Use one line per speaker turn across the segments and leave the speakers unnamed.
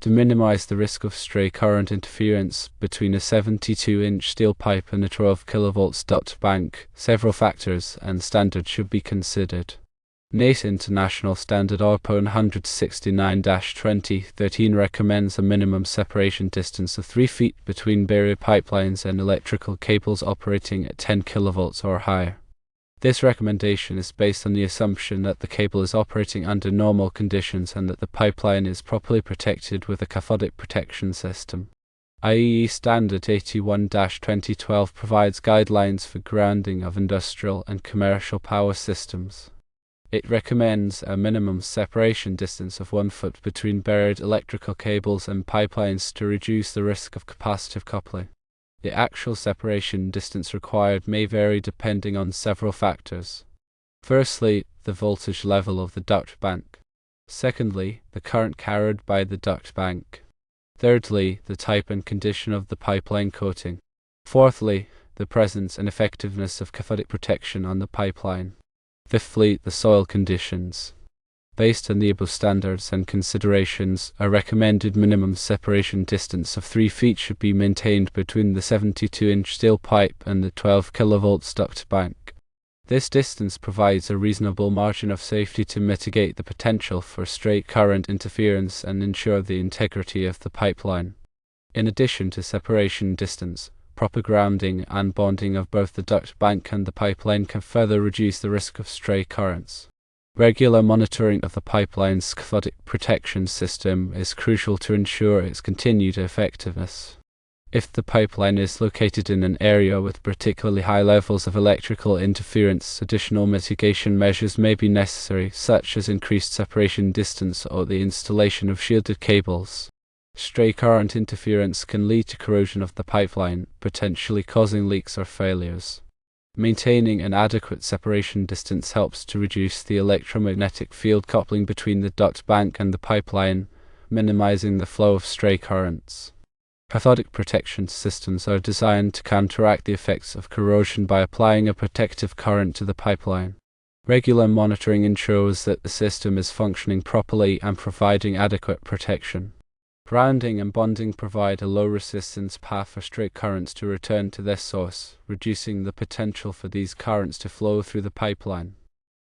To minimize the risk of stray current interference between a 72-inch steel pipe and a 12 kV duct bank, several factors and standards should be considered. NACE International Standard RP0169-2013 recommends a minimum separation distance of 3 feet between buried pipelines and electrical cables operating at 10 kV or higher. This recommendation is based on the assumption that the cable is operating under normal conditions and that the pipeline is properly protected with a cathodic protection system. IEEE Standard 81-2012 provides guidelines for grounding of industrial and commercial power systems. It recommends a minimum separation distance of 1 foot between buried electrical cables and pipelines to reduce the risk of capacitive coupling. The actual separation distance required may vary depending on several factors. Firstly, the voltage level of the duct bank. Secondly, the current carried by the duct bank. Thirdly, the type and condition of the pipeline coating. Fourthly, the presence and effectiveness of cathodic protection on the pipeline. Fifthly, the soil conditions. Based on the above standards and considerations, a recommended minimum separation distance of 3 feet should be maintained between the 72-inch steel pipe and the 12 kV duct bank. This distance provides a reasonable margin of safety to mitigate the potential for stray current interference and ensure the integrity of the pipeline. In addition to separation distance, proper grounding and bonding of both the duct bank and the pipeline can further reduce the risk of stray currents. Regular monitoring of the pipeline's cathodic protection system is crucial to ensure its continued effectiveness. If the pipeline is located in an area with particularly high levels of electrical interference, additional mitigation measures may be necessary, such as increased separation distance or the installation of shielded cables. Stray current interference can lead to corrosion of the pipeline, potentially causing leaks or failures. Maintaining an adequate separation distance helps to reduce the electromagnetic field coupling between the duct bank and the pipeline, minimizing the flow of stray currents. Cathodic protection systems are designed to counteract the effects of corrosion by applying a protective current to the pipeline. Regular monitoring ensures that the system is functioning properly and providing adequate protection. Grounding and bonding provide a low-resistance path for stray currents to return to their source, reducing the potential for these currents to flow through the pipeline.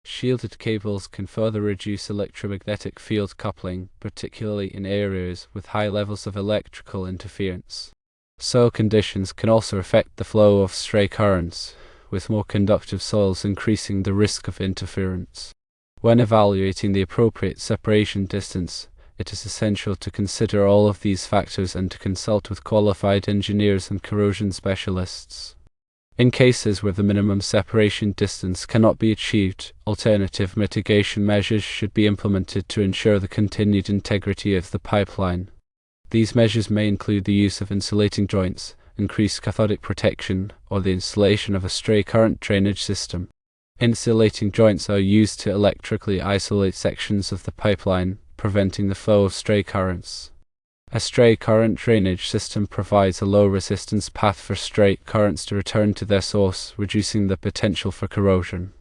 Shielded cables can further reduce electromagnetic field coupling, particularly in areas with high levels of electrical interference. Soil conditions can also affect the flow of stray currents, with more conductive soils increasing the risk of interference. When evaluating the appropriate separation distance, it is essential to consider all of these factors and to consult with qualified engineers and corrosion specialists. In cases where the minimum separation distance cannot be achieved, alternative mitigation measures should be implemented to ensure the continued integrity of the pipeline. These measures may include the use of insulating joints, increased cathodic protection, or the installation of a stray current drainage system. Insulating joints are used to electrically isolate sections of the pipeline, preventing the flow of stray currents. A stray current drainage system provides a low-resistance path for stray currents to return to their source, reducing the potential for corrosion.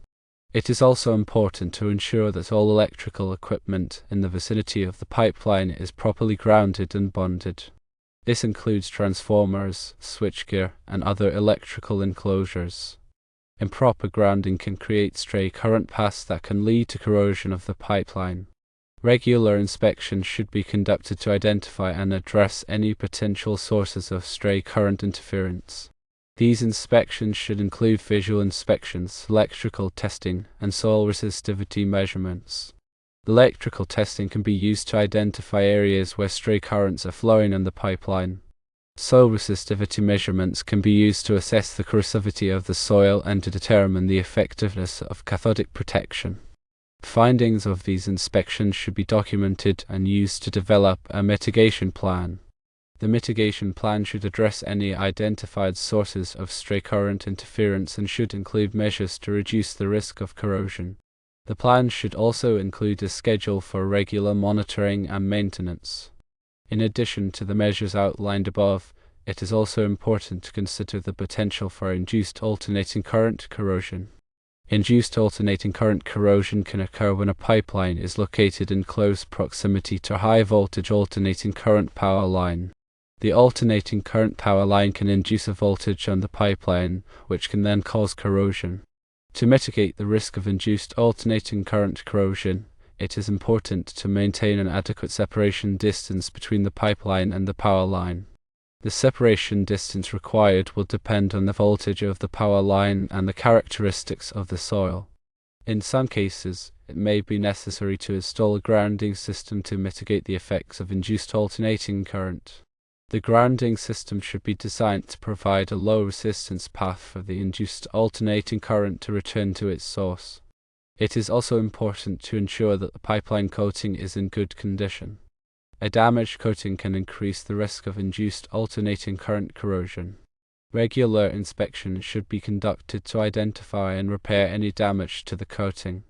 It is also important to ensure that all electrical equipment in the vicinity of the pipeline is properly grounded and bonded. This includes transformers, switchgear, and other electrical enclosures. Improper grounding can create stray current paths that can lead to corrosion of the pipeline. Regular inspections should be conducted to identify and address any potential sources of stray current interference. These inspections should include visual inspections, electrical testing, and soil resistivity measurements. Electrical testing can be used to identify areas where stray currents are flowing in the pipeline. Soil resistivity measurements can be used to assess the corrosivity of the soil and to determine the effectiveness of cathodic protection. Findings of these inspections should be documented and used to develop a mitigation plan. The mitigation plan should address any identified sources of stray current interference and should include measures to reduce the risk of corrosion. The plan should also include a schedule for regular monitoring and maintenance. In addition to the measures outlined above, it is also important to consider the potential for induced alternating current corrosion. Induced alternating current corrosion can occur when a pipeline is located in close proximity to a high-voltage alternating current power line. The alternating current power line can induce a voltage on the pipeline, which can then cause corrosion. To mitigate the risk of induced alternating current corrosion, it is important to maintain an adequate separation distance between the pipeline and the power line. The separation distance required will depend on the voltage of the power line and the characteristics of the soil. In some cases, it may be necessary to install a grounding system to mitigate the effects of induced alternating current. The grounding system should be designed to provide a low resistance path for the induced alternating current to return to its source. It is also important to ensure that the pipeline coating is in good condition. A damaged coating can increase the risk of induced alternating current corrosion. Regular inspection should be conducted to identify and repair any damage to the coating.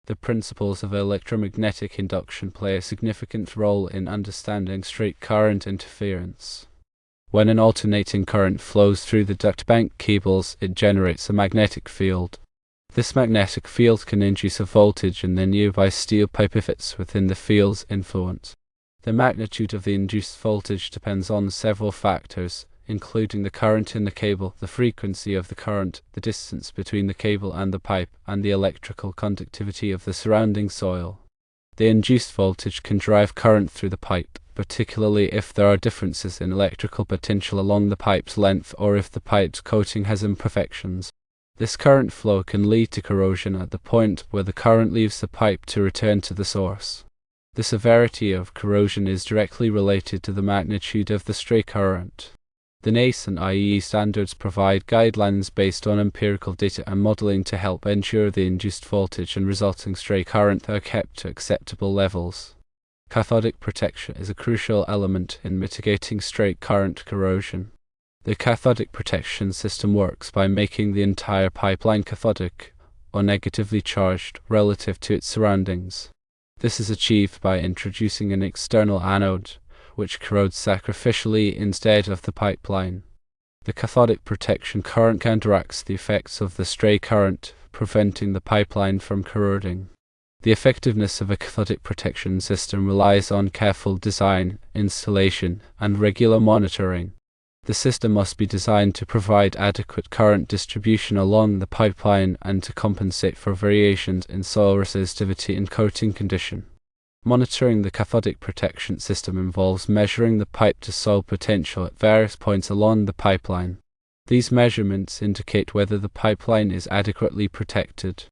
The principles of electromagnetic induction play a significant role in understanding straight current interference. When an alternating current flows through the duct bank cables, it generates a magnetic field. This magnetic field can induce a voltage in the nearby steel pipe if it's within the field's influence. The magnitude of the induced voltage depends on several factors, including the current in the cable, the frequency of the current, the distance between the cable and the pipe, and the electrical conductivity of the surrounding soil. The induced voltage can drive current through the pipe, particularly if there are differences in electrical potential along the pipe's length or if the pipe's coating has imperfections. This current flow can lead to corrosion at the point where the current leaves the pipe to return to the source. The severity of corrosion is directly related to the magnitude of the stray current. The NACE and IEEE standards provide guidelines based on empirical data and modeling to help ensure the induced voltage and resulting stray current are kept to acceptable levels. Cathodic protection is a crucial element in mitigating stray current corrosion. The cathodic protection system works by making the entire pipeline cathodic, or negatively charged, relative to its surroundings. This is achieved by introducing an external anode, which corrodes sacrificially instead of the pipeline. The cathodic protection current counteracts the effects of the stray current, preventing the pipeline from corroding. The effectiveness of a cathodic protection system relies on careful design, installation, and regular monitoring. The system must be designed to provide adequate current distribution along the pipeline and to compensate for variations in soil resistivity and coating condition. Monitoring the cathodic protection system involves measuring the pipe-to-soil potential at various points along the pipeline. These measurements indicate whether the pipeline is adequately protected.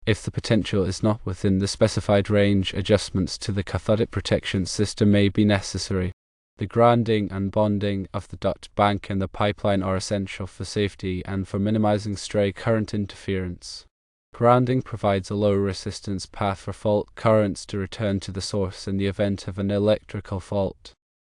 If the potential is not within the specified range, adjustments to the cathodic protection system may be necessary. The grounding and bonding of the duct bank and the pipeline are essential for safety and for minimizing stray current interference. Grounding provides a low resistance path for fault currents to return to the source in the event of an electrical fault.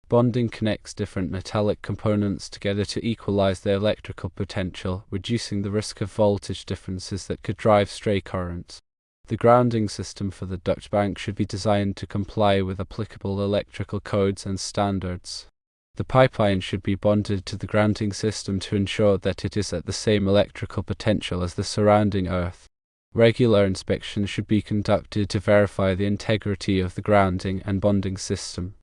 Bonding connects different metallic components together to equalize their electrical potential, reducing the risk of voltage differences that could drive stray currents. The grounding system for the duct bank should be designed to comply with applicable electrical codes and standards. The pipeline should be bonded to the grounding system to ensure that it is at the same electrical potential as the surrounding earth. Regular inspection should be conducted to verify the integrity of the grounding and bonding system.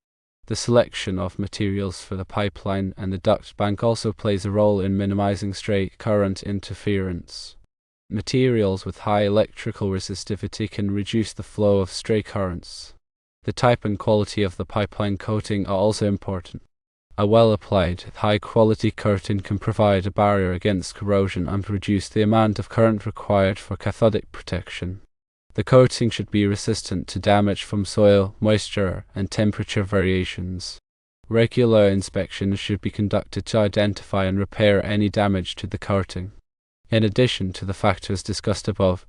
The selection of materials for the pipeline and the duct bank also plays a role in minimizing stray current interference. Materials with high electrical resistivity can reduce the flow of stray currents. The type and quality of the pipeline coating are also important. A well-applied, high-quality coating can provide a barrier against corrosion and reduce the amount of current required for cathodic protection. The coating should be resistant to damage from soil, moisture, and temperature variations. Regular inspections should be conducted to identify and repair any damage to the coating. In addition to the factors discussed above,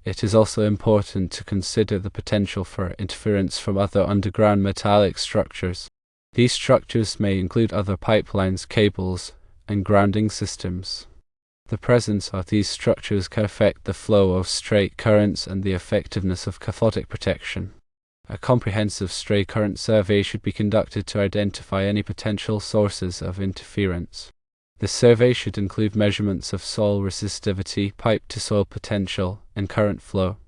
it is also important to consider the potential for interference from other underground metallic structures. These structures may include other pipelines, cables, and grounding systems. The presence of these structures can affect the flow of stray currents and the effectiveness of cathodic protection. A comprehensive stray current survey should be conducted to identify any potential sources of interference. The survey should include measurements of soil resistivity, pipe-to-soil potential, and current flow.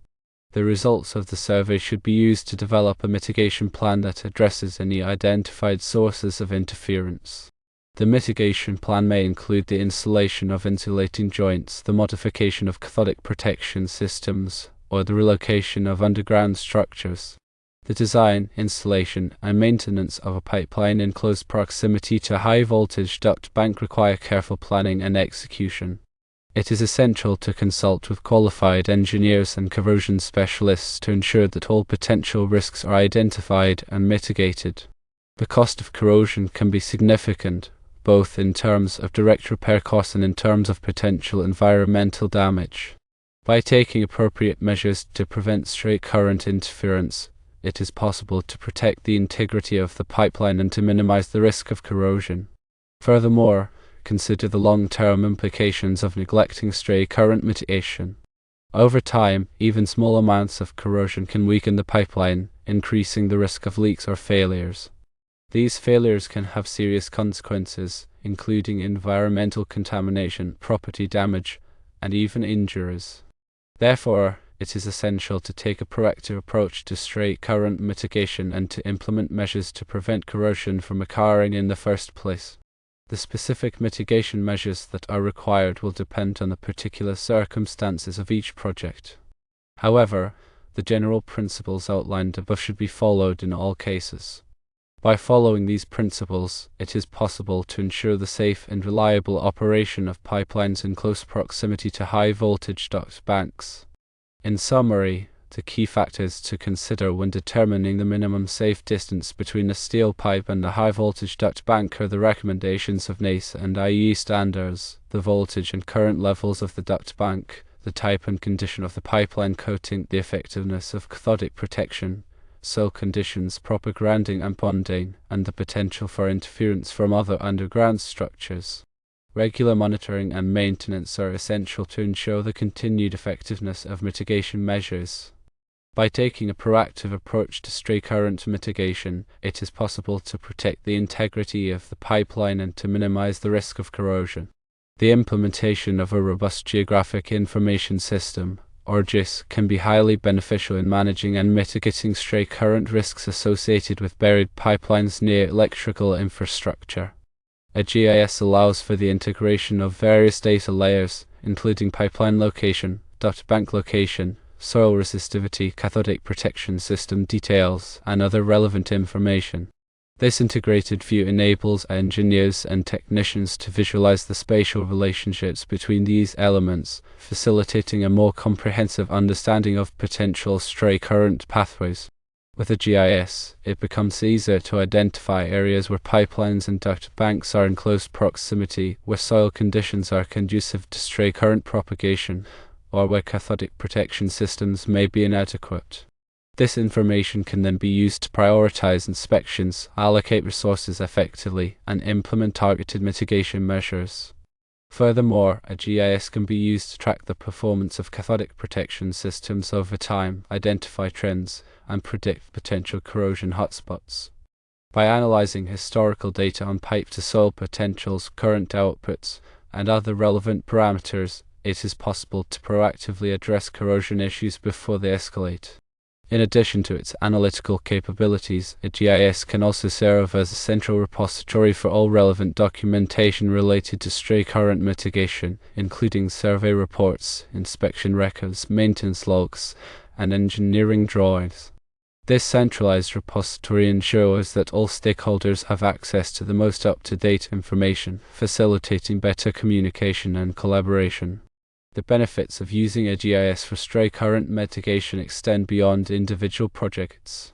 The results of the survey should be used to develop a mitigation plan that addresses any identified sources of interference. The mitigation plan may include the installation of insulating joints, the modification of cathodic protection systems, or the relocation of underground structures. The design, installation, and maintenance of a pipeline in close proximity to a high-voltage duct bank require careful planning and execution. It is essential to consult with qualified engineers and corrosion specialists to ensure that all potential risks are identified and mitigated. The cost of corrosion can be significant, both in terms of direct repair costs and in terms of potential environmental damage. By taking appropriate measures to prevent stray current interference, it is possible to protect the integrity of the pipeline and to minimize the risk of corrosion. Furthermore, consider the long-term implications of neglecting stray current mitigation. Over time, even small amounts of corrosion can weaken the pipeline, increasing the risk of leaks or failures. These failures can have serious consequences, including environmental contamination, property damage, and even injuries. Therefore, it is essential to take a proactive approach to stray current mitigation and to implement measures to prevent corrosion from occurring in the first place. The specific mitigation measures that are required will depend on the particular circumstances of each project. However, the general principles outlined above should be followed in all cases. By following these principles, it is possible to ensure the safe and reliable operation of pipelines in close proximity to high-voltage duct banks. In summary, the key factors to consider when determining the minimum safe distance between a steel pipe and a high-voltage duct bank are the recommendations of NACE and IEEE standards, the voltage and current levels of the duct bank, the type and condition of the pipeline coating, the effectiveness of cathodic protection, soil conditions, proper grounding and bonding, and the potential for interference from other underground structures. Regular monitoring and maintenance are essential to ensure the continued effectiveness of mitigation measures. By taking a proactive approach to stray current mitigation, it is possible to protect the integrity of the pipeline and to minimize the risk of corrosion. The implementation of a robust Geographic Information System, or GIS, can be highly beneficial in managing and mitigating stray current risks associated with buried pipelines near electrical infrastructure. A GIS allows for the integration of various data layers, including pipeline location, duct bank location, soil resistivity, cathodic protection system details, and other relevant information. This integrated view enables engineers and technicians to visualize the spatial relationships between these elements, facilitating a more comprehensive understanding of potential stray current pathways. With a GIS, it becomes easier to identify areas where pipelines and duct banks are in close proximity, where soil conditions are conducive to stray current propagation, or where cathodic protection systems may be inadequate. This information can then be used to prioritize inspections, allocate resources effectively, and implement targeted mitigation measures. Furthermore, a GIS can be used to track the performance of cathodic protection systems over time, identify trends, and predict potential corrosion hotspots. By analyzing historical data on pipe-to-soil potentials, current outputs, and other relevant parameters, it is possible to proactively address corrosion issues before they escalate. In addition to its analytical capabilities, a GIS can also serve as a central repository for all relevant documentation related to stray current mitigation, including survey reports, inspection records, maintenance logs, and engineering drawings. This centralized repository ensures that all stakeholders have access to the most up-to-date information, facilitating better communication and collaboration. The benefits of using a GIS for stray current mitigation extend beyond individual projects.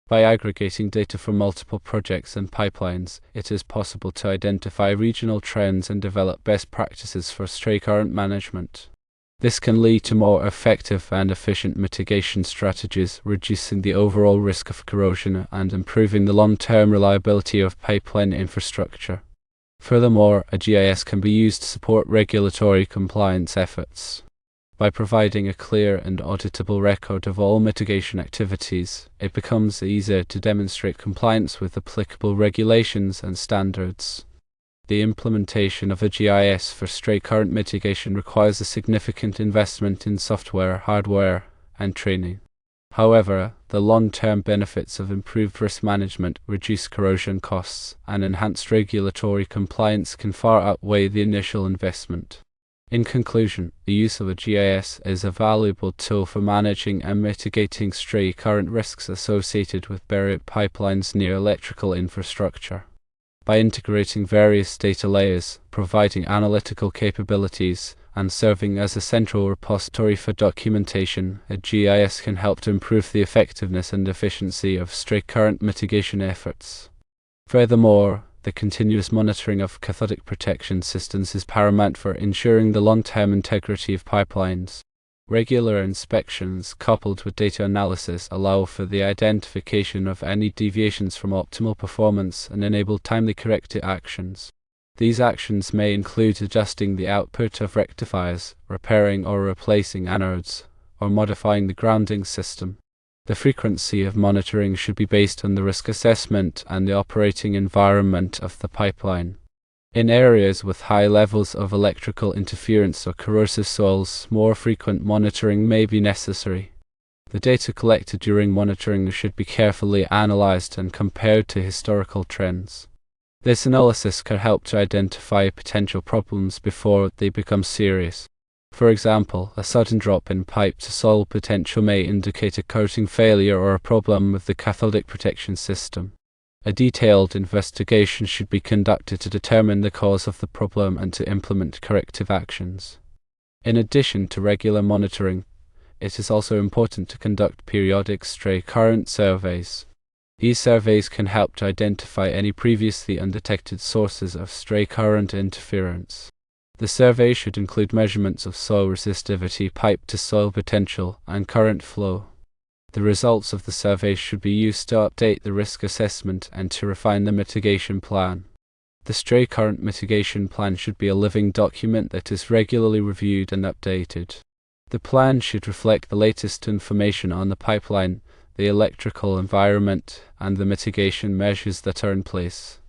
By aggregating data from multiple projects and pipelines, it is possible to identify regional trends and develop best practices for stray current management. This can lead to more effective and efficient mitigation strategies, reducing the overall risk of corrosion and improving the long-term reliability of pipeline infrastructure. Furthermore, a GIS can be used to support regulatory compliance efforts. By providing a clear and auditable record of all mitigation activities, it becomes easier to demonstrate compliance with applicable regulations and standards. The implementation of a GIS for stray current mitigation requires a significant investment in software, hardware, and training. However, the long-term benefits of improved risk management, reduced corrosion costs, and enhanced regulatory compliance can far outweigh the initial investment. In conclusion, the use of a GIS is a valuable tool for managing and mitigating stray current risks associated with buried pipelines near electrical infrastructure. By integrating various data layers, providing analytical capabilities, and serving as a central repository for documentation, a GIS can help to improve the effectiveness and efficiency of stray current mitigation efforts. Furthermore, the continuous monitoring of cathodic protection systems is paramount for ensuring the long-term integrity of pipelines. Regular inspections coupled with data analysis allow for the identification of any deviations from optimal performance and enable timely corrective actions. These actions may include adjusting the output of rectifiers, repairing or replacing anodes, or modifying the grounding system. The frequency of monitoring should be based on the risk assessment and the operating environment of the pipeline. In areas with high levels of electrical interference or corrosive soils, more frequent monitoring may be necessary. The data collected during monitoring should be carefully analyzed and compared to historical trends. This analysis can help to identify potential problems before they become serious. For example, a sudden drop in pipe-to-soil potential may indicate a coating failure or a problem with the cathodic protection system. A detailed investigation should be conducted to determine the cause of the problem and to implement corrective actions. In addition to regular monitoring, it is also important to conduct periodic stray current surveys. These surveys can help to identify any previously undetected sources of stray current interference. The survey should include measurements of soil resistivity, pipe-to-soil potential, and current flow. The results of the survey should be used to update the risk assessment and to refine the mitigation plan. The stray current mitigation plan should be a living document that is regularly reviewed and updated. The plan should reflect the latest information on the pipeline, the electrical environment, and the mitigation measures that are in place.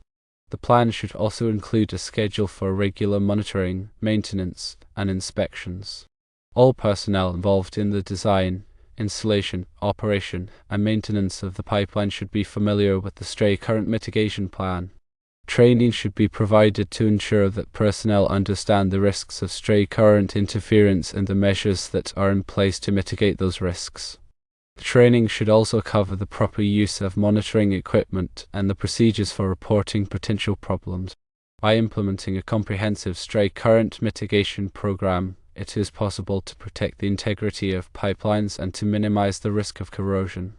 The plan should also include a schedule for regular monitoring, maintenance, and inspections. All personnel involved in the design, installation, operation, and maintenance of the pipeline should be familiar with the stray current mitigation plan. Training should be provided to ensure that personnel understand the risks of stray current interference and the measures that are in place to mitigate those risks. Training should also cover the proper use of monitoring equipment and the procedures for reporting potential problems. By implementing a comprehensive stray current mitigation program, it is possible to protect the integrity of pipelines and to minimize the risk of corrosion.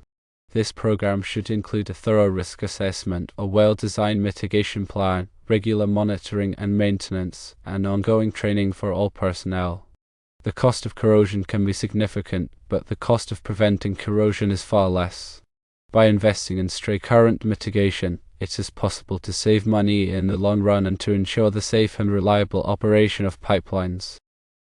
This program should include a thorough risk assessment, a well-designed mitigation plan, regular monitoring and maintenance, and ongoing training for all personnel. The cost of corrosion can be significant, but the cost of preventing corrosion is far less. By investing in stray current mitigation, it is possible to save money in the long run and to ensure the safe and reliable operation of pipelines.